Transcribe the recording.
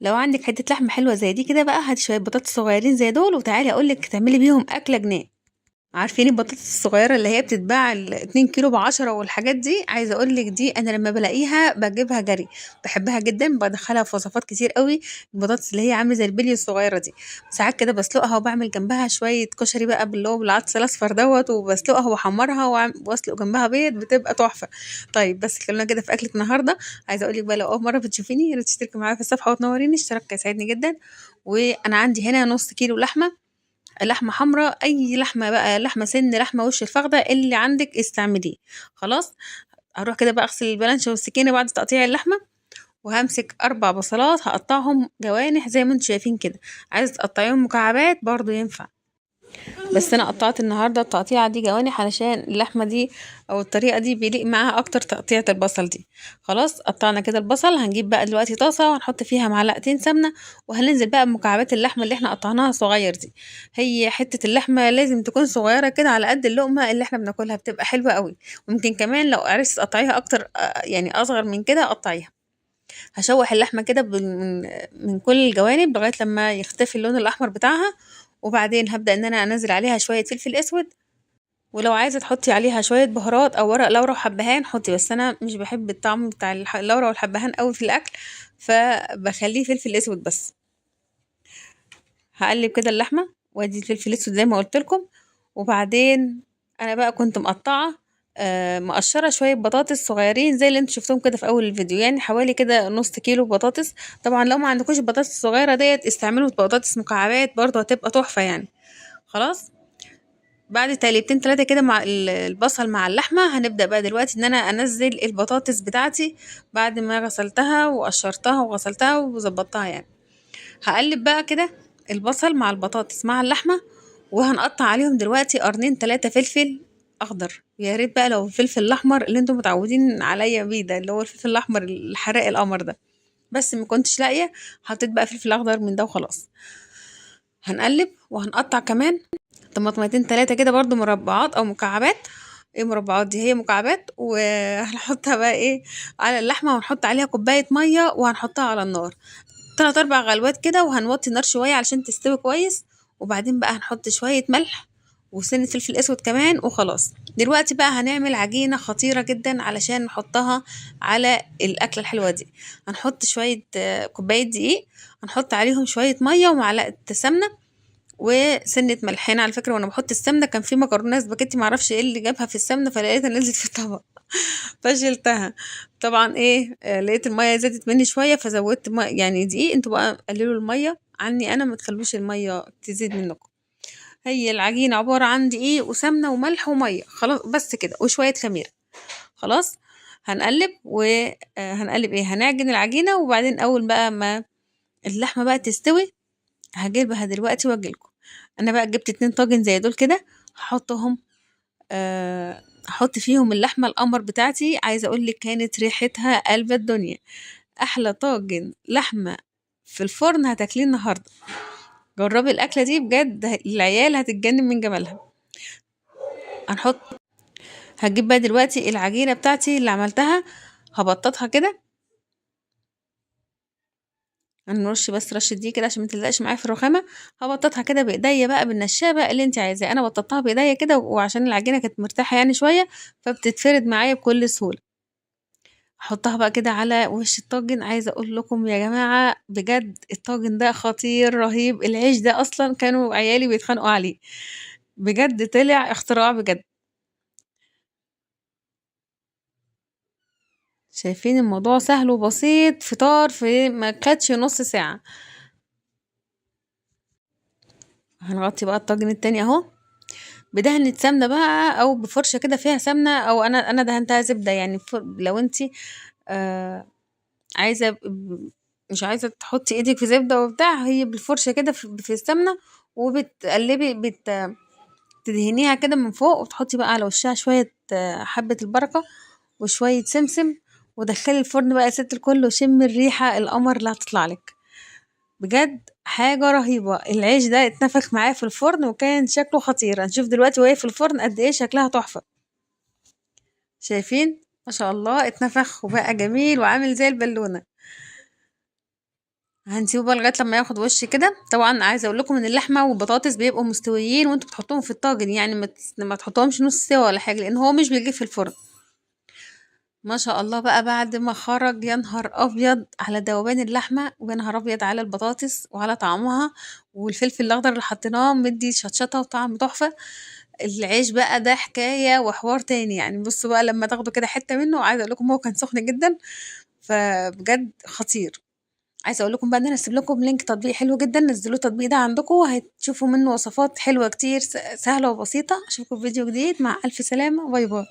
لو عندك حتة لحمة حلوة زي دي كده بقى، هاتي شوية بطاطس صغيرين زي دول وتعالي اقولك تعملي بيهم اكلة جنان. عارفين البطاطس الصغيرة اللي هي بتتباع 2 كيلو ب10 والحاجات دي؟ عايزة اقولك دي انا لما بلاقيها بجيبها جري. بحبها جدا، بدخلها في وصفات كتير قوي. البطاطس اللي هي عاملة زي البلي الصغيرة دي، ساعات كده بسلقها وبعمل جنبها شوية كشري بقى باللي هو بالعدس الاصفر دوت، وبسلقها واحمرها واسلق جنبها بيض، بتبقى تحفة. طيب بس خلونا كده في اكلة النهاردة. عايزة اقولك بقى، لو اول مرة بتشوفيني يا ريت تشتركي معايا في الصفحة وتنوريني، اشتراك يساعدني جدا. وانا عندي هنا نص كيلو لحمة حمراء، أي لحمة بقى، لحمة سن، لحمة وش الفخدة، اللي عندك استعمليه. خلاص. هروح كده بقى أغسل البلانشة والسكينة بعد تقطيع اللحمة، وهمسك 4 بصلات هقطعهم جوانح زي ما انتوا شايفين كده. عايزة تقطعيهم مكعبات برضو ينفع، بس انا قطعت النهارده التقطيعه دي جوانح علشان اللحمه دي او الطريقه دي بيليق معاها اكتر تقطيعه البصل دي. خلاص قطعنا كده البصل، هنجيب بقى دلوقتي طاسه وهنحط فيها معلقتين سمنه، وهننزل بقى بمكعبات اللحمه اللي احنا قطعناها صغير دي. هي حته اللحمه لازم تكون صغيره كده على قد اللقمه اللي احنا بناكلها، بتبقى حلوه قوي. وممكن كمان لو عرفتي تقطعيها اكتر، يعني اصغر من كده قطعيها. هشوح اللحمة كده من كل الجوانب لغاية لما يختفي اللون الأحمر بتاعها. وبعدين هبدأ إن أنا أنزل عليها شوية فلفل أسود، ولو عايزة تحطي عليها شوية بهارات أو ورق لورا وحبهان حطي، بس أنا مش بحب الطعم بتاع اللورا والحبهان قوي في الأكل، فبخليه فلفل أسود بس. هقلب كده اللحمة وادي الفلفل الأسود زي ما قلت لكم. وبعدين أنا بقى كنت مقطعة، مقشرة شوية بطاطس صغيرين زي اللي انتوا شفتهم كده في اول الفيديو، يعني حوالي كده نص كيلو بطاطس. طبعا لو ما عندكوش البطاطس الصغيرة ديت استعملوا بطاطس مكعبات برضه هتبقى تحفة يعني. خلاص. بعد تقليبتين 3 كده مع البصل مع اللحمة، هنبدأ بقى دلوقتي ان انا انزل البطاطس بتاعتي بعد ما غسلتها وقشرتها وغسلتها وظبطتها يعني. هقلب بقى كده البصل مع البطاطس مع اللحمة، وهنقطع عليهم دلوقتي قرنين 3 فلفل اخضر. يا ريت بقى لو الفلفل الاحمر اللي انتم متعودين عليا بيه ده، اللي هو الفلفل الاحمر الحراق القمر ده، بس ما كنتش لاقيه، حطيت بقى فلفل اخضر من ده وخلاص. هنقلب وهنقطع كمان طماطميتين 3 كده برضو مربعات او مكعبات. ايه مربعات دي؟ هي مكعبات. وهنحطها بقى ايه على اللحمه، ونحط عليها كوبايه ميه وهنحطها على النار 3 4 غلوات كده، وهنوطي النار شوية علشان تستوي كويس. وبعدين بقى هنحط شوية ملح وسنة فلفل اسود كمان وخلاص. دلوقتي بقى هنعمل عجينة خطيرة جدا علشان نحطها على الأكلة الحلوة دي. هنحط شوية كوباية دقيق، هنحط عليهم شوية مية ومعلقة سمنة وسنة ملح. هنا على فكرة وانا بحط السمنة كان في مكرونة سباكيتي معرفش ايه اللي جابها في السمنة، فلقيتها نزلت في الطبق فشلتها. طبعا ايه، لقيت المية زادت مني شوية فزودت يعني دقيق. انتوا بقى قللوا المية عني انا، ما تخلوش المية تزيد منكم. هي العجينة عبارة عن دقيق وسمنة وملح ومية، خلاص بس كده، وشوية خميرة. خلاص. هنقلب وهنقلب ايه، هنعجن العجينة. وبعدين اول بقى ما اللحمة بقى تستوي هجيبها دلوقتي واجيلكم. انا بقى جبت 2 طاجن زي دول كده، هحطهم هحط فيهم اللحمة القمر بتاعتي. عايزة اقولك كانت ريحتها قلب الدنيا. احلى طاجن لحمة في الفرن هتاكليه النهاردة. جربي الاكلة دي بجد، العيال هتتجنن من جمالها. هنحط هجيب بقى دلوقتي العجينة بتاعتي اللي عملتها، هبططها كده. هنرش بس رشة دي كده عشان متلزقش معايا في الرخامة. هبططها كده بايديا بقى بالنشابة اللي انت عايزاه. انا بططتها بايديا كده وعشان العجينة كانت مرتاحة يعني شوية، فبتتفرد معايا بكل سهولة. احطها بقى كده على وش الطاجن. عايزة اقول لكم يا جماعة بجد الطاجن ده خطير رهيب. العيش ده اصلا كانوا عيالي بيتخانقوا عليه، بجد طلع اختراع بجد. شايفين الموضوع سهل وبسيط، فطار في ما خدش نص ساعة. هنغطي بقى الطاجن التاني اهو بدهنة سمنة بقى، او بفرشة كده فيها سمنة، او انا دهنتها زبدة يعني. لو انتي آه عايزة مش عايزة تحطي ايدك في زبدة وبتاع، هي بالفرشة كده في السمنة، وبتقلبي تدهنيها كده من فوق، وتحطي بقى على وشها شوية حبة البركة وشوية سمسم. ودخلي الفرن بقى يا ست الكل، وشم الريحة القمر اللي هتطلع لك. بجد حاجة رهيبة. العيش ده اتنفخ معاه في الفرن وكان شكله خطير. هنشوف دلوقتي وهي في الفرن قد ايه شكلها تحفة. شايفين ما شاء الله اتنفخ وبقى جميل وعامل زي البالونة. هنسيبه بقى لغايه لما ياخد وش كده. طبعا عايزه اقول لكم ان اللحمه والبطاطس بيبقوا مستويين وانتوا بتحطوهم في الطاجن، يعني ما تحطوهمش نص سوا ولا حاجه، لان هو مش بيجي في الفرن. ما شاء الله بقى بعد ما خرج، يا نهار ابيض على ذوبان اللحمه، ويا نهار ابيض على البطاطس وعلى طعمها، والفلفل الاخضر اللي حطيناه مدي شطشطه وطعم تحفه. العيش بقى ده حكايه وحوار تاني يعني. بصوا بقى لما تاخدوا كده حته منه، عايزه اقول لكم هو كان سخن جدا، فبجد خطير. عايزه اقول لكم بقى ان انا هسيب لكم لينك تطبيق حلو جدا، نزلوا التطبيق ده عندكم وهتشوفوا منه وصفات حلوه كتير، سهله وبسيطه. اشوفكم في فيديو جديد، مع الف سلامه، باي باي.